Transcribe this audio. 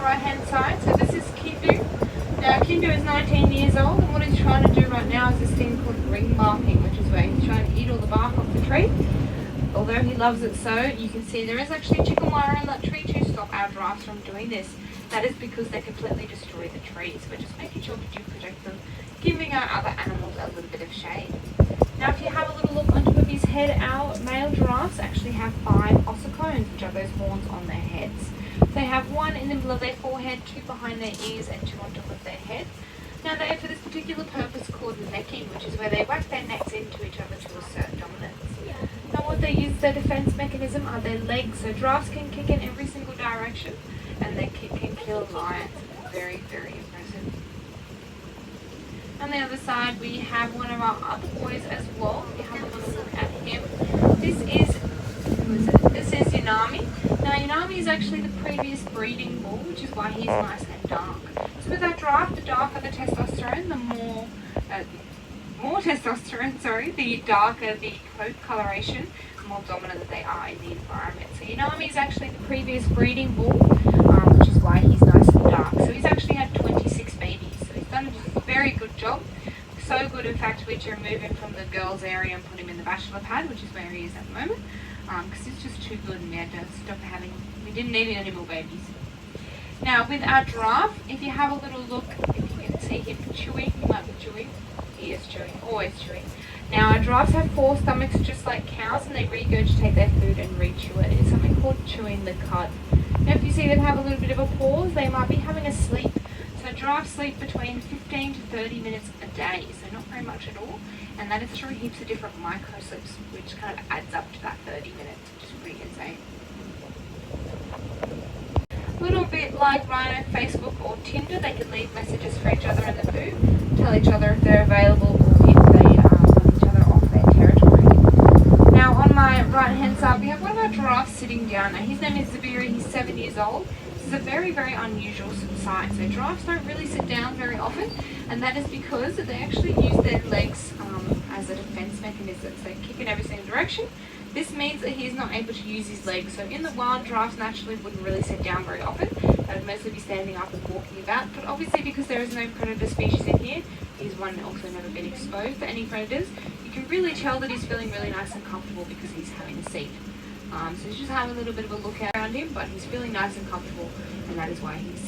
right hand side. So this is Kindu. Now Kindu is 19 years old, and what he's trying to do right now is this thing called ring barking, which is where he's trying to eat all the bark off the tree. Although he loves it so, you can see there is actually chicken wire around that tree to stop our giraffes from doing this. That is because they completely destroy the trees. We're just making sure to protect them, giving our other animals a little bit of shade. Now if you have a little look on top of his head, our male giraffes actually have 5 ossicones, which are those horns on their heads. They have 1 in the middle of their forehead, 2 behind their ears, and 2 on top of their head. Now they are for this particular purpose called necking, which is where they whack their necks into each other to assert dominance. Now what they use their defense mechanism are their legs. So giraffes can kick in every single direction, and their kick can kill lions. Very, very impressive. On the other side we have one of our other boys as well. If you have a little look at him, this is Yanami. Now Yanami is actually the previous breeding bull, which is why he's nice and dark. So with our giraffe, the darker the testosterone, the more testosterone, the darker the coat coloration, the more dominant they are in the environment. So Yanami is actually the previous breeding bull, which is why he's nice and dark. So he's actually had 26 babies. So he's done a very good job. So good, in fact, we had to remove him from the girls' area and put him in the bachelor pad, which is where he is at the moment, because it's just too good, and we had to stop having. We didn't need any more babies. Now with our giraffe, if you have a little look, if you can see him chewing, he might be chewing. He is chewing, always chewing. Now our giraffes have 4 stomachs just like cows, and they regurgitate their food and re-chew it. It's something called chewing the cud. Now if you see them have a little bit of a pause, they might be having a sleep. So giraffes sleep between 15 to 30 minutes a day, so not very much at all. And that is through heaps of different micro sleeps, which kind of adds up to that 30 minutes, which is pretty insane. A little bit like Rhino, Facebook or Tinder, they can leave messages for each other in the poo, tell each other if they're available or if they want each other off their territory. Now on my right hand side we have one of our giraffes sitting down. Now his name is Zabiri, he's 7 years old. This is a very, very unusual sight. So giraffes don't really sit down very often, and that is because they actually use their legs as a defense mechanism. So they kick in every single direction. This means that he is not able to use his legs. So in the wild, giraffes naturally wouldn't really sit down very often. They would mostly be standing up and walking about. But obviously because there is no predator species in here, he's one also never been exposed to any predators, you can really tell that he's feeling really nice and comfortable because he's having a seat. So he's just having a little bit of a look around him, but he's feeling nice and comfortable, and that is why he's